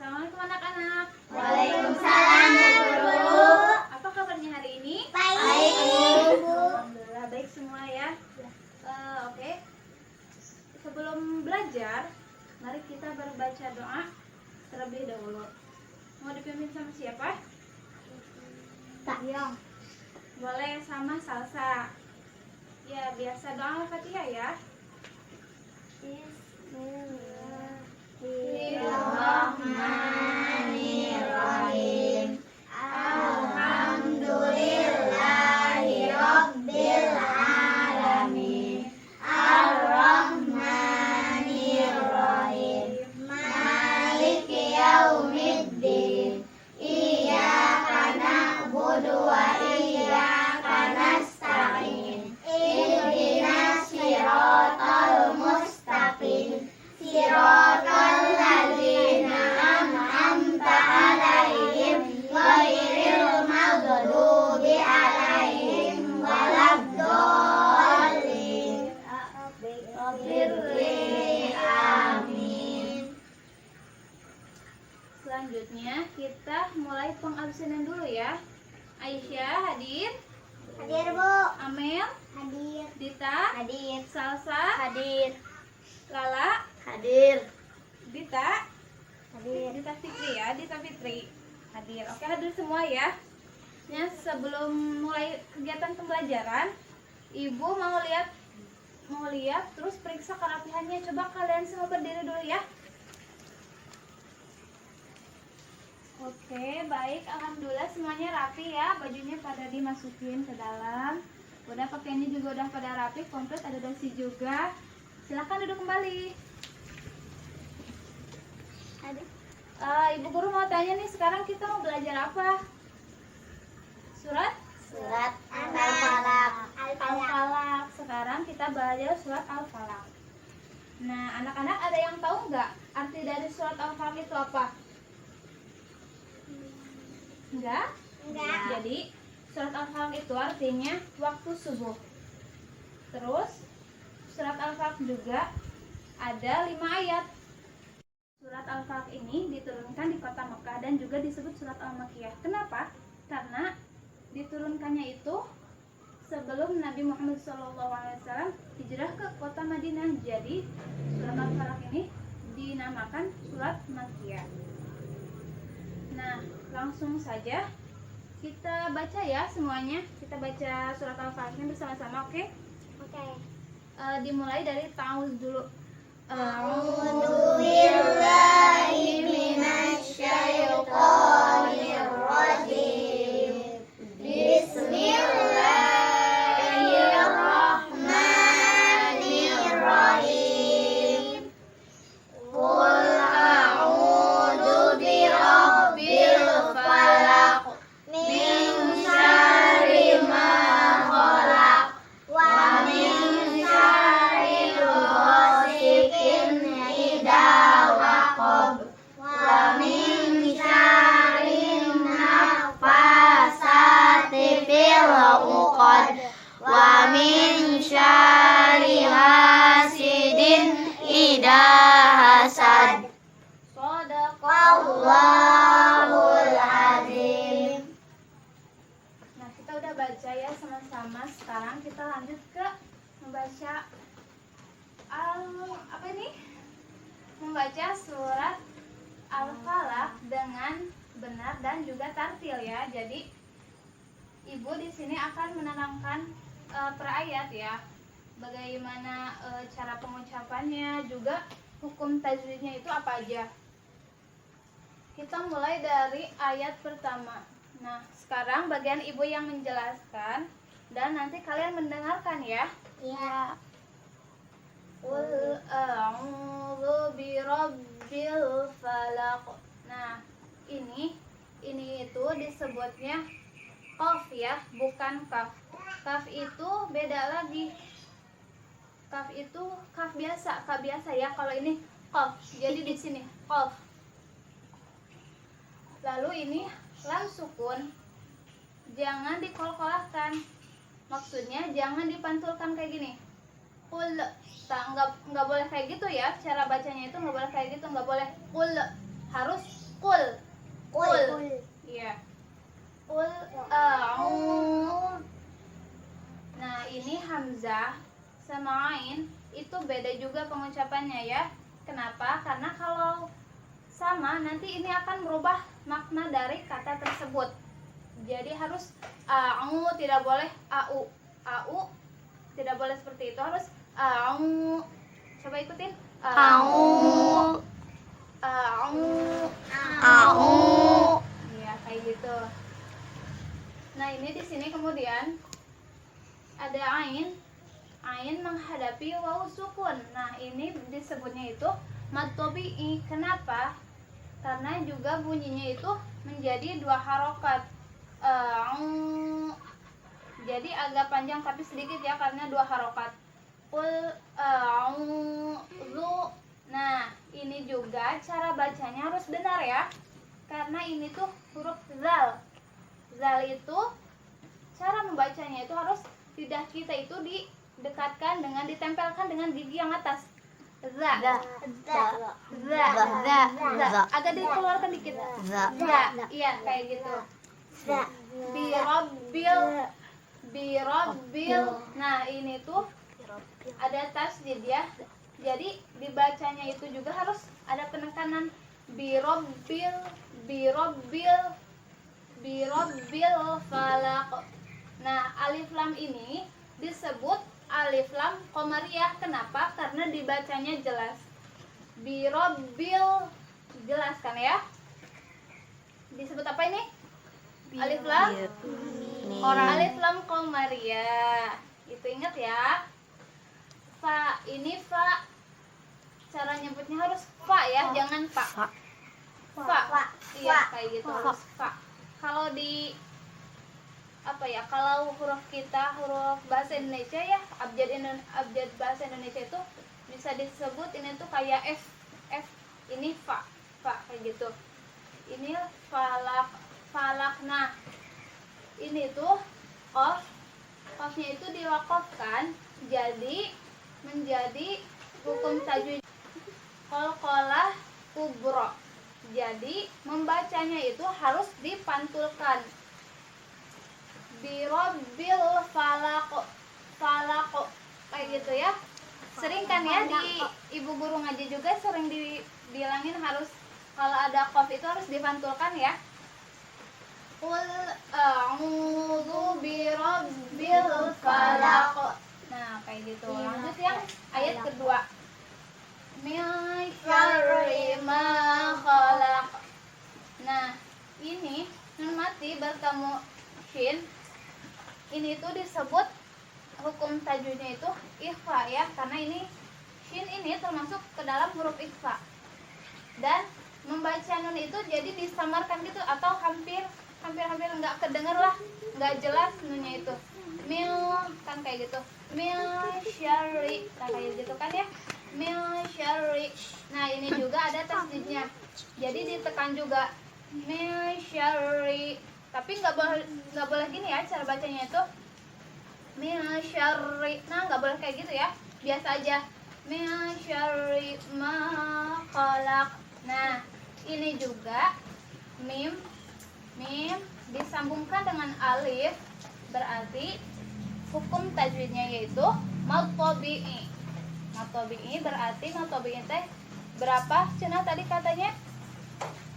Assalamualaikum anak-anak. Waalaikumsalam guru. Apa kabarnya hari ini? Baik Ibu. Alhamdulillah baik semua ya. Oke. Sebelum belajar, mari kita berbaca doa terlebih dahulu. Mau dipimpin sama siapa? Tahyong. Boleh sama Salsa. Ya, biasa doa Al-Fatihah ya. Bismillahirrahmanirrahim. Alhamdulillahirabbil alamin. Arrahmanirrahim. Maliki yaumiddin. Iyyaka na'budu wa iyyaka nasta'in. Ihdinas siratal mustaqim. Siratal ladzina an'amta 'alaihim ghairil maghdubi 'alaihim waladdallin. Amin. Selanjutnya kita mulai pengabsenan dulu ya. Aisyah hadir, Hadir Bu. Amel, Hadir. Dita, Hadir. Salsa, Hadir. Lala, Hadir. Dita, Hadir. Dita Fitri ya, Dita Fitri hadir. Oke, hadir semua ya. Ya, sebelum mulai kegiatan pembelajaran, Ibu mau lihat terus periksa kerapihannya. Coba kalian semua berdiri dulu ya. Oke, baik. Alhamdulillah semuanya rapi ya. Bajunya pada dimasukin ke dalam. Udah pakaiannya juga udah pada rapi, komplit, ada dasi juga. Silahkan duduk kembali. Ibu guru mau tanya nih, sekarang kita mau belajar apa? Surat Surat Al-Falaq. Al-Falaq. Sekarang kita belajar surat Al-Falaq. Nah, anak-anak ada yang tahu nggak arti dari surat Al-Falaq itu apa? Enggak? Enggak. Jadi, surat Al-Falaq itu artinya waktu subuh. Terus, surat Al-Falaq juga ada 5 ayat. Surat Al-Falaq ini diturunkan di kota Mekah dan juga disebut surat Al-Makkiyah. Kenapa? Karena diturunkannya itu sebelum Nabi Muhammad SAW hijrah ke kota Madinah. Jadi, surat Al-Falaq ini dinamakan surat Makkiyah. Nah, langsung saja kita baca ya semuanya. Kita baca surat Al-Falaq bersama-sama, oke? Oke. Dimulai dari ta'awudz dulu. A'udzu billahi minasyaitonir rajim. Bismillahirrahmanirrahim. Qul a'udzu birabbil falaq min syarri ma khalaq wa min syarri ghasiqin idza waqab wa min syarri nafasati fil 'uqad wa min syarri hasidin idza hasad. Shadaqallahul azim. Nah, kita udah baca ya sama-sama. Sekarang kita lanjut ke membaca membaca surat Al-Falaq dengan benar dan juga tartil ya. Jadi Ibu di sini akan menerangkan per ayat ya. Bagaimana cara pengucapannya, juga hukum tajwidnya itu apa aja. Kita mulai dari ayat pertama. Nah, sekarang bagian Ibu yang menjelaskan dan nanti kalian mendengarkan ya. Ya. Qul a'udzu birabbil falaq. Nah, ini itu disebutnya qaf ya, bukan kaf. Kaf itu beda lagi. Kaf itu kaf biasa ya. Kalau ini qaf. Jadi di sini qaf. Lalu ini lam sukun. Jangan dikolkolahkan. Maksudnya jangan dipantulkan kayak gini. Qul, nggak boleh kayak gitu ya. Cara bacanya itu nggak boleh kayak gitu, nggak boleh qul, harus Kul. Kul. Iya. Kul a'udzu. Nah, ini hamzah sama ain itu beda juga pengucapannya ya. Kenapa? Karena kalau sama nanti ini akan merubah makna dari kata tersebut. Jadi harus a'u, tidak boleh au. Au tidak boleh seperti itu, harus a'u. Coba ikutin. Au. A'u. Au. Iya, kayak gitu. Nah, ini di sini kemudian ada ain. Ain menghadapi wawu sukun. Nah, ini disebutnya itu mad tabi'i. Kenapa? Karena juga bunyinya itu menjadi 2 harokat. Jadi agak panjang tapi sedikit ya, karena 2 harokat. Qul a'udzu. Nah, ini juga cara bacanya harus benar ya, karena ini tuh huruf zal. Zal itu cara membacanya itu harus lidah kita itu didekatkan dengan, ditempelkan dengan gigi yang atas. Za. Agak dikeluarkan dikit. Za. Iya, kayak gitu. Birabbil. Nah, ini tuh ada tasdid ya. Jadi dibacanya itu juga harus ada penekanan. Birabbil falaq. Nah, alif lam ini disebut alif lam qamariyah. Kenapa? Karena dibacanya jelas. Birabbil, jelas kan ya? Disebut apa ini? Alif lam alif lam qamariyah. Itu ingat ya. Fa, ini fa. Cara nyebutnya harus fa ya, jangan fa. Fa. Iya, kayak gitu. Harus fa. Kalau di apa ya, kalau huruf kita, huruf bahasa Indonesia ya, abjad bahasa Indonesia itu bisa disebut ini tuh kayak F. Ini fa kayak gitu. Ini falak. Nah, ini tuh qafnya itu diwakafkan jadi menjadi hukum tajwid qalqalah kubra. Jadi membacanya itu harus dipantulkan. Birabbil falaq kayak gitu ya. Sering kan ya di ibu guru ngaji juga sering dibilangin harus kalau ada qaf itu harus dipantulkan ya. Qul a'udzu birabbil falaq. Nah, kayak gitu. Lanjut yang ayat kedua. Min syarri ma khalaq. Nah, ini nun mati bertemu shin. Ini tuh disebut hukum tajwidnya itu ikhfa ya, karena ini shin ini termasuk ke dalam huruf ikhfa. Dan membaca nun itu jadi disamarkan gitu atau hampir nggak kedenger lah, nggak jelas nunnya itu. Mil kan kayak gitu. Mil syarri kayak gitu kan ya. Mil syarri. Nah, ini juga ada tasdidnya. Jadi ditekan juga. Mil syarri. Tapi nggak boleh gini ya cara bacanya itu. Mil syarri. Nah, nggak boleh kayak gitu ya. Biasa aja. Mil syarri ma khalaq. Nah, ini juga mim disambungkan dengan alif, berarti hukum tajwidnya yaitu mad tabi'i. Mad tabi'i berarti mad tabi'i teh berapa? Cenah tadi katanya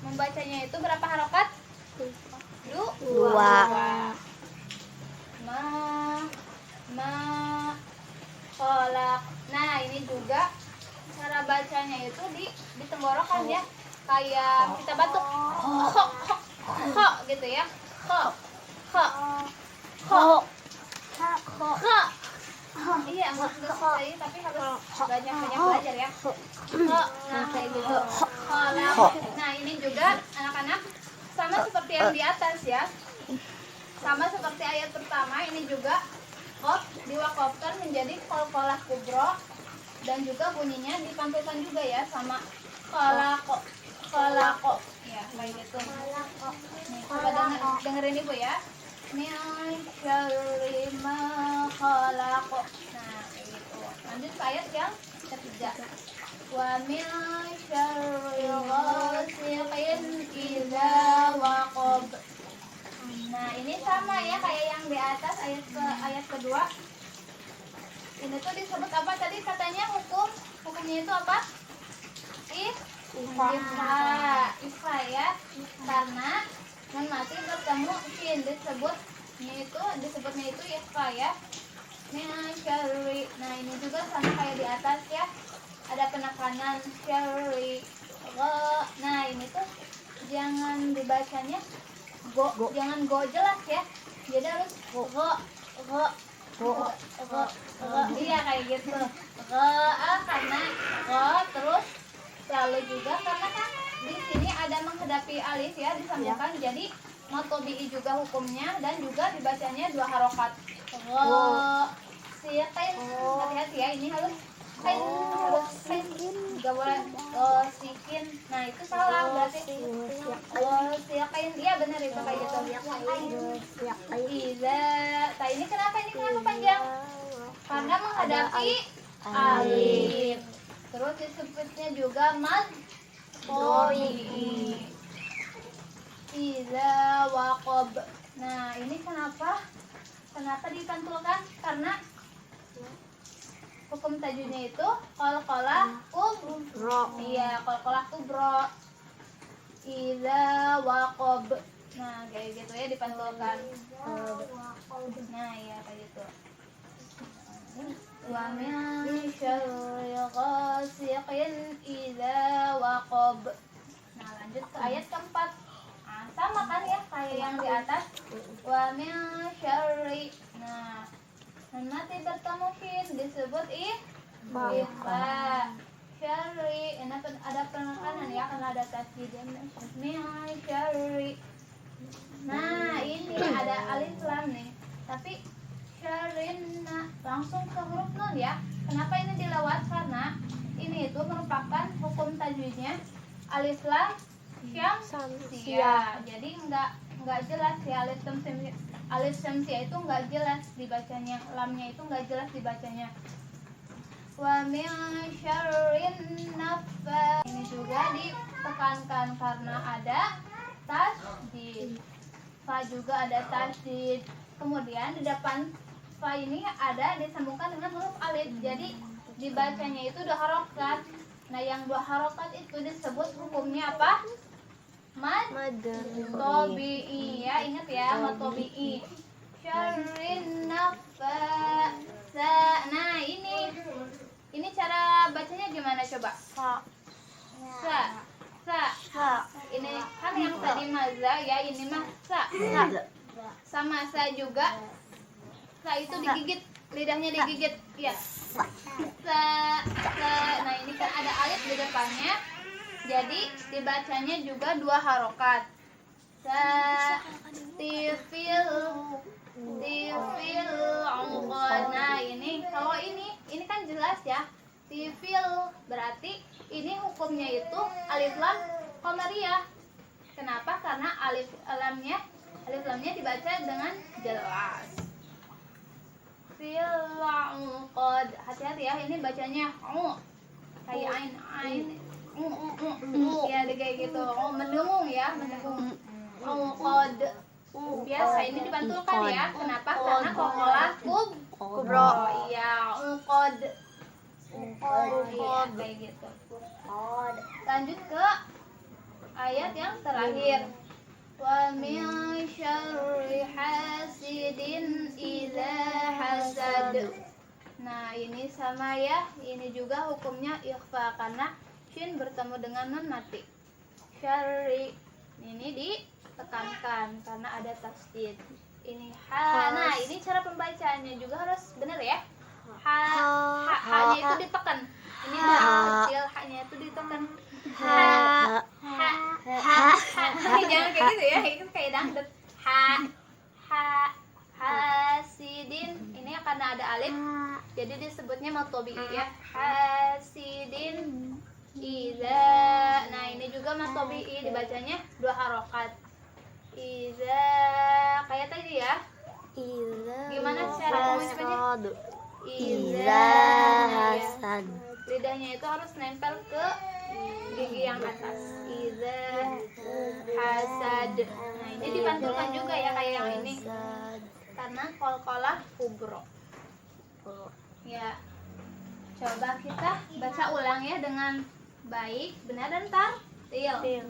membacanya itu berapa harokat? Dua. Ma khalaq. Nah, ini juga cara bacanya itu di tenggorokan ya, kayak kita batuk ho gitu ya. Ho. Iya, nggak susah ini, tapi harus banyak belajar ya. Nah, kayak gitu. Nah, ini juga anak-anak sama seperti yang di atas ya. Sama seperti ayat pertama, ini juga qaf diwakafkan menjadi qalqalah kubra, dan juga bunyinya dipantulkan juga ya sama khalaqo. Ya, kayak gitu. Nih, coba dengerin Ibu ya. Min syarri ma khalaq. Nah, kayak gitu. Lanjut ke ayat yang ketiga. wa min syarri ghasiqin idza waqab. Nah, ini sama ya kayak yang di atas ayat kedua. Ini tuh disebut apa tadi katanya hukumnya itu apa? Ifa ya. Karena nun mati bertemu shin disebutnya itu ifa ya. Syarri. Nah, ini juga sama kayak di atas ya. Ada penekanan syarri. Nah, ini tuh jangan dibacanya jangan go jelas ya. Jadi harus iya kayak gitu. Karena terus lalu juga karena kan di sini ada menghadapi alif ya disambungkan jadi matobi'i juga hukumnya dan juga dibacanya 2 harokat. Siqin hati-hati ya ini harus nggak boleh sikin. Nah itu salah berarti siqin iya benar itu kayak gitu. Iza. Nah ini kenapa panjang? Karena menghadapi alif. Terus disebutnya juga mad tabi'i. Iza waqab. Nah ini kenapa dipantulkan? Karena hukum tajwidnya itu qalqalah kubro. Iya, qalqalah kubro. Iza waqab. Nah, kayak gitu ya dipantulkan. Nah, ya kayak gitu. Wa min syarri ghasiqin idza waqab. Nah, lanjut ke ayat keempat. Nah, sama kan ya kayak yang di atas. Wa min syarri. Nah, nanti bertemu shin disebut ifa. Syarri. Ini ada penekanan ya karena ada tasydid. Min syarri. Nah, ini ada alif lam nih. Tapi syarrinna langsung ke huruf nun ya. Kenapa ini dilewat? Karena ini itu merupakan hukum tajwidnya alif lam syamsiyah. Jadi enggak jelas ya alif syamsiyah itu enggak jelas dibacanya, lamnya itu enggak jelas dibacanya. Wa min syarrin naffa. Ini juga ditekankan karena ada tasydid. Fa juga ada tasydid. Kemudian di depan fa ini ada disambungkan dengan huruf alif. Jadi dibacanya itu 2 harokat. Nah, yang 2 harokat itu disebut hukumnya apa? Mad tabi'i ya. Ingat ya, mad tabi'i. Syarrin naffa. Nah, ini cara bacanya gimana coba? Sa. Ini kan yang tadi maza ya, ini mah sa. Sama sa juga. Sa itu digigit, lidahnya digigit. Ya. Sa. Nah, ini kan ada alif di depannya. Jadi dibacanya juga 2 harokat. Sa tifil Nah, ini kalau ini kan jelas ya. Tifil berarti ini hukumnya itu alif lam qamariyah. Kenapa? Karena alif lamnya dibaca dengan jelas. Qad. Hati-hati ya, ini bacanya kayak ain. Ya kayak gitu. Mendengung ya, mendengung. Qad. Biasa ini dipantulkan ya. Kenapa? Karena qalqalah kubro. Iya, qad. Iya, kayak gitu. Lanjut ke ayat yang terakhir. Wa min syarri hasidin idza hasad. Nah, ini sama ya. Ini juga hukumnya ikhfa karena shin bertemu dengan nun mati. Syarri ini ditekankan karena ada tasydid. Ini ha. Nah, ini cara pembacaannya juga harus benar ya. Ha-nya itu ditekan. Ini kecil, ha-nya itu ditekan. Ha. Jangan kayak gitu ya, itu kayak dangdut. Hasidin. Ini karena ada alif, jadi disebutnya mad tabi'i ya. Hasidin iza. Nah, ini juga mad tabi'i dibacanya 2 harokat. Iza kayak tadi ya. Gimana cara mengucapkannya? Iza hasad. Lidahnya itu harus nempel ke gigi yang atas. Iza hasad. Nah, ini dipantulkan juga ya kayak yang ini. Karena qalqalah kubro. Ya. Coba kita baca ulang ya dengan baik, benar dan tartil.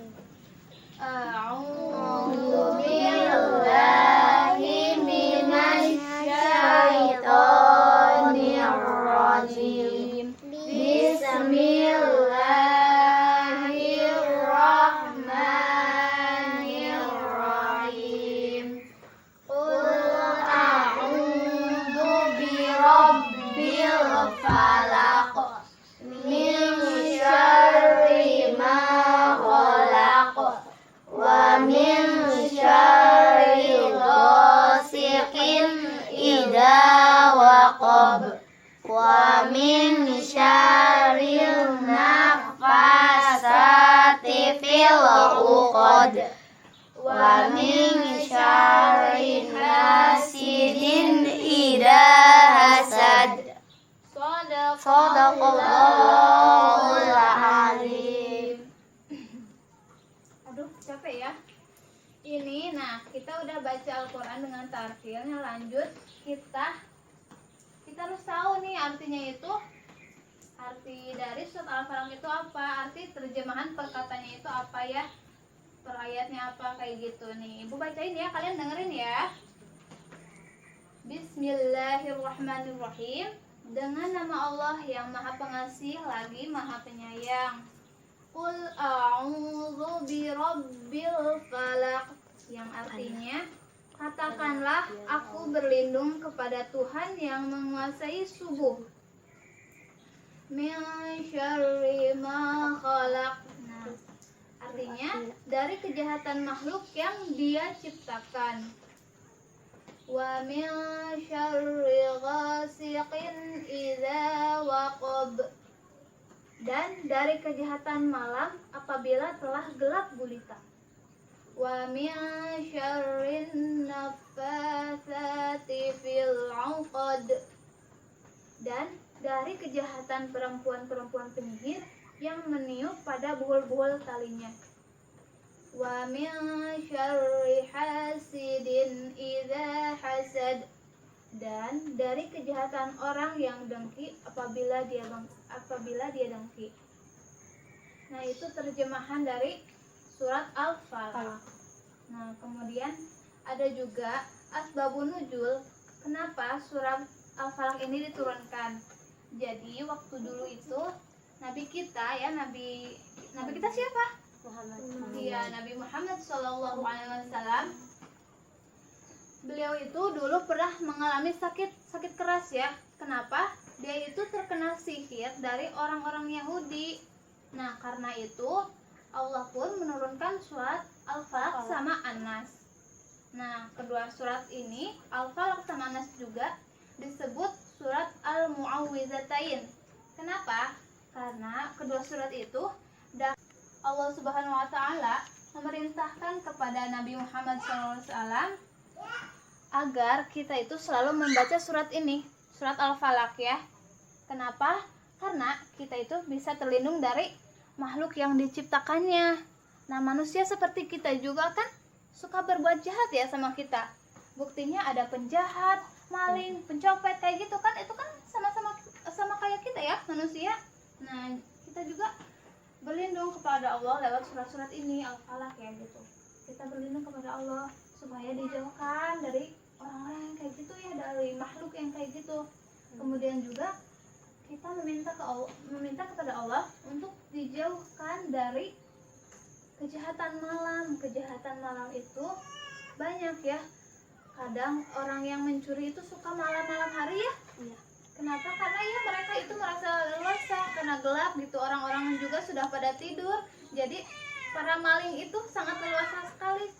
A'udzu billahi minasyaitonir rajim. Bismillahirrahmanirrahim. Qul a'udzu birabbil falaq min syarri ma khalaq wa min syarri ghasiqin idza waqab wa min syarril nafasati fil 'uqad wa min syarri hasidin idza hasad. Shadaqallahul azim. Aduh, capek ya. Ini, nah kita udah baca Al-Quran dengan tartilnya. Lanjut kita harus tahu nih artinya itu. Arti dari surat Al-Falaq itu apa? Arti terjemahan perkataannya itu apa ya? Per ayatnya apa kayak gitu nih. Ibu bacain ya, kalian dengerin ya. Bismillahirrahmanirrahim. Dengan nama Allah yang Maha Pengasih lagi Maha Penyayang. Qul a'udzu birabbil falaq, yang artinya katakanlah aku berlindung kepada Tuhan yang menguasai subuh. Min syarri ma khalaq. Nah, artinya dari kejahatan makhluk yang Dia ciptakan. Wa min syarri ghasiqin idza waqab. Dan dari kejahatan malam apabila telah gelap gulita. Wa min syarrin naffatsati fil 'uqad. Dan dari kejahatan perempuan-perempuan penyihir yang meniup pada buhul-buhul talinya. Wa min syarri hasidin idza hasad. Dan dari kejahatan orang yang dengki apabila dia dengki. Nah, itu terjemahan dari surat Al-Falaq. Nah, kemudian ada juga asbabun nuzul, kenapa surat Al-Falaq ini diturunkan. Jadi waktu dulu itu Nabi kita ya, Nabi kita siapa? Iya, Nabi Muhammad SAW. Beliau itu dulu pernah mengalami sakit keras ya. Kenapa? Dia itu terkena sihir dari orang-orang Yahudi. Nah, karena itu Allah pun menurunkan surat Al-Falaq sama An-Nas. Nah, kedua surat ini, Al-Falaq sama An-Nas juga disebut surat Al-Mu'awwizatain. Kenapa? Karena kedua surat itu Allah Subhanahu wa taala memerintahkan kepada Nabi Muhammad SAW agar kita itu selalu membaca surat ini, surat Al-Falaq ya. Kenapa? Karena kita itu bisa terlindung dari makhluk yang diciptakannya. Nah, manusia seperti kita juga kan suka berbuat jahat ya sama kita. Buktinya ada penjahat, maling, pencopet kayak gitu kan, itu kan sama kayak kita ya, manusia. Nah, kita juga berlindung kepada Allah lewat surat-surat ini, Al-Falaq ya gitu. Kita berlindung kepada Allah supaya dijauhkan dari orang-orang yang kayak gitu ya, dari makhluk yang kayak gitu. Kemudian juga kita meminta kepada Allah untuk dijauhkan dari kejahatan malam. Kejahatan malam itu banyak ya. Kadang orang yang mencuri itu suka malam-malam hari ya. Iya. Kenapa? Karena ya mereka itu merasa leluasa karena gelap gitu. Orang-orang juga sudah pada tidur. Jadi para maling itu sangat leluasa sekali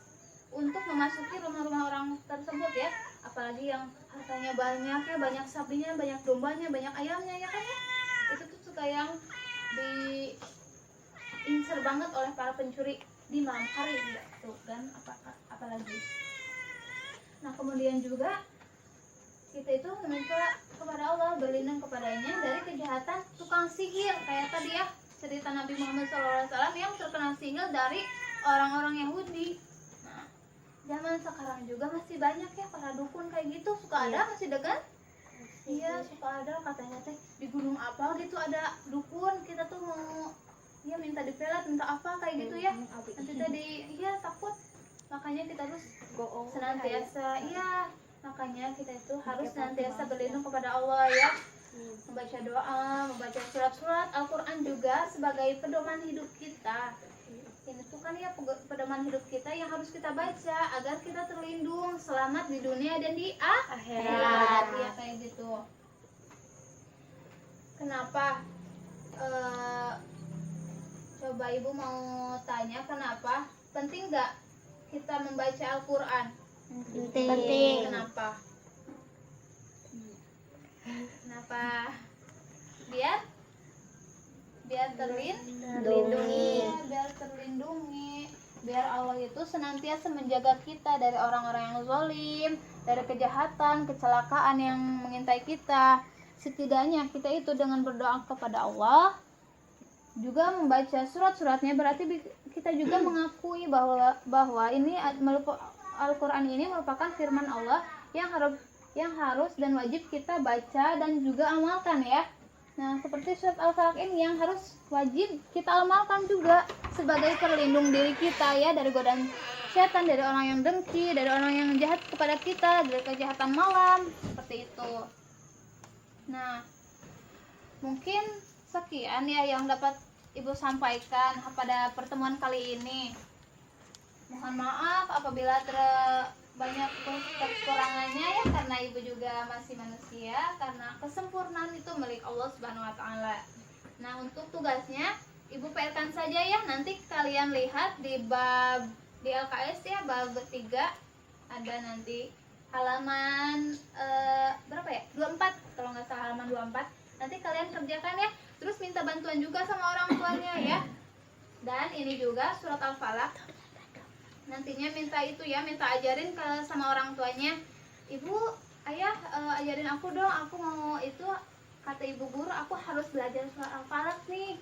untuk memasuki rumah-rumah orang tersebut ya. Apalagi yang hartanya banyak ya, banyak sapinya, banyak dombanya, banyak ayamnya ya kan ya. Itu tuh suka yang diincer banget oleh para pencuri di malam hari gitu kan, apalagi. Nah, kemudian juga kita itu meminta kepada Allah, berlindung kepadanya dari kejahatan tukang sihir. Kayak tadi ya, cerita Nabi Muhammad SAW yang terkena sihir dari orang-orang Yahudi. Nah, zaman sekarang juga masih banyak ya para dukun kayak gitu, suka ada masih degan. Iya, suka ada katanya teh di gunung apa gitu ada dukun, kita tuh mau ya minta dipelet, minta apa kayak gitu ya. Nanti tadi iya takut. Makanya kita harus senantiasa iya, makanya kita itu harus senantiasa berlindung kepada Allah ya. Membaca doa, membaca surat-surat Al-Qur'an juga sebagai pedoman hidup kita. Ini tuh kan ya pedoman hidup kita yang harus kita baca agar kita terlindung, selamat di dunia dan di akhirat. Ya kayak gitu. Kenapa? Coba ibu mau tanya kenapa penting nggak kita membaca Al-Quran? Penting. Kenapa? Kenapa? Biar terlindungi, biar terlindungi, biar Allah itu senantiasa menjaga kita dari orang-orang yang zalim, dari kejahatan, kecelakaan yang mengintai kita. Setidaknya kita itu dengan berdoa kepada Allah, juga membaca surat-suratnya, berarti kita juga mengakui bahwa ini Al-Quran ini merupakan firman Allah yang harus dan wajib kita baca dan juga amalkan ya. Nah, seperti surat Al-Falaq ini yang harus wajib kita amalkan juga sebagai perlindung diri kita ya dari godaan setan, dari orang yang dengki, dari orang yang jahat kepada kita, dari kejahatan malam, seperti itu. Nah, mungkin sekian ya yang dapat Ibu sampaikan pada pertemuan kali ini. Mohon maaf apabila banyak kekurangannya ya, karena Ibu juga masih manusia, karena kesempurnaan itu milik Allah Subhanahu wa taala. Nah, untuk tugasnya Ibu PR-kan saja ya, nanti kalian lihat di LKS ya, bab 3 ada nanti halaman berapa ya? 24 kalau nggak salah, halaman 24. Nanti kalian kerjakan ya. Terus minta bantuan juga sama orang tuanya ya. Dan ini juga surat Al-Falaq. Nantinya minta ajarin sama orang tuanya. Ibu, ayah ajarin aku dong, aku mau itu, kata ibu guru, aku harus belajar surat Al-Falaq nih.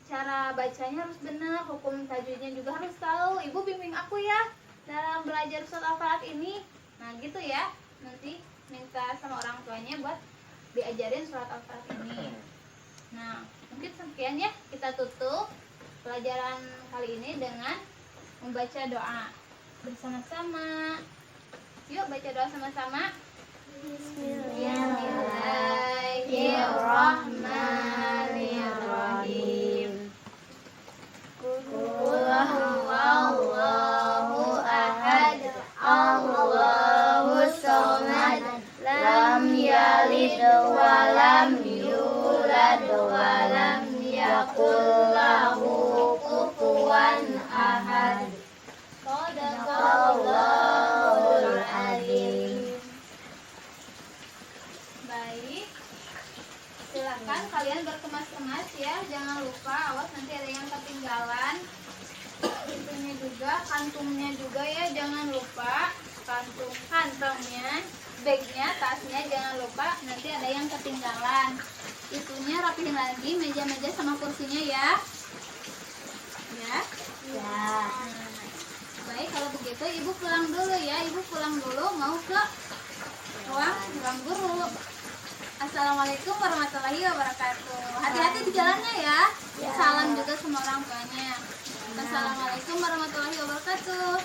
Cara bacanya harus benar, hukum tajwidnya juga harus tahu. Ibu bimbing aku ya dalam belajar surat Al-Falaq ini. Nah gitu ya, nanti minta sama orang tuanya buat diajarin surat Al-Falaq ini. Nah, mungkin sekian ya, kita tutup pelajaran kali ini dengan membaca doa bersama-sama. Yuk baca doa sama-sama. Bismillahirrahmanirrahim. Qul huwallahu ahad, Allahus samad, lam yalid wa lam yulad wa lam yakul lahu kufuwan ahad. Shadaqallahul azim. Baik, silakan kalian berkemas-kemas ya, jangan lupa, awas nanti ada yang ketinggalan. Itunya juga, kantungnya juga ya, jangan lupa kantongnya, bagnya, tasnya jangan lupa, nanti ada yang ketinggalan. Itunya rapihin lagi meja-meja sama kursinya ya. Ya. Baik, kalau begitu ibu pulang dulu ya. Ibu pulang dulu mau ke ruang guru. Assalamualaikum warahmatullahi wabarakatuh. Hati-hati di jalannya ya. Salam juga sama orang tuanya. Assalamualaikum warahmatullahi wabarakatuh.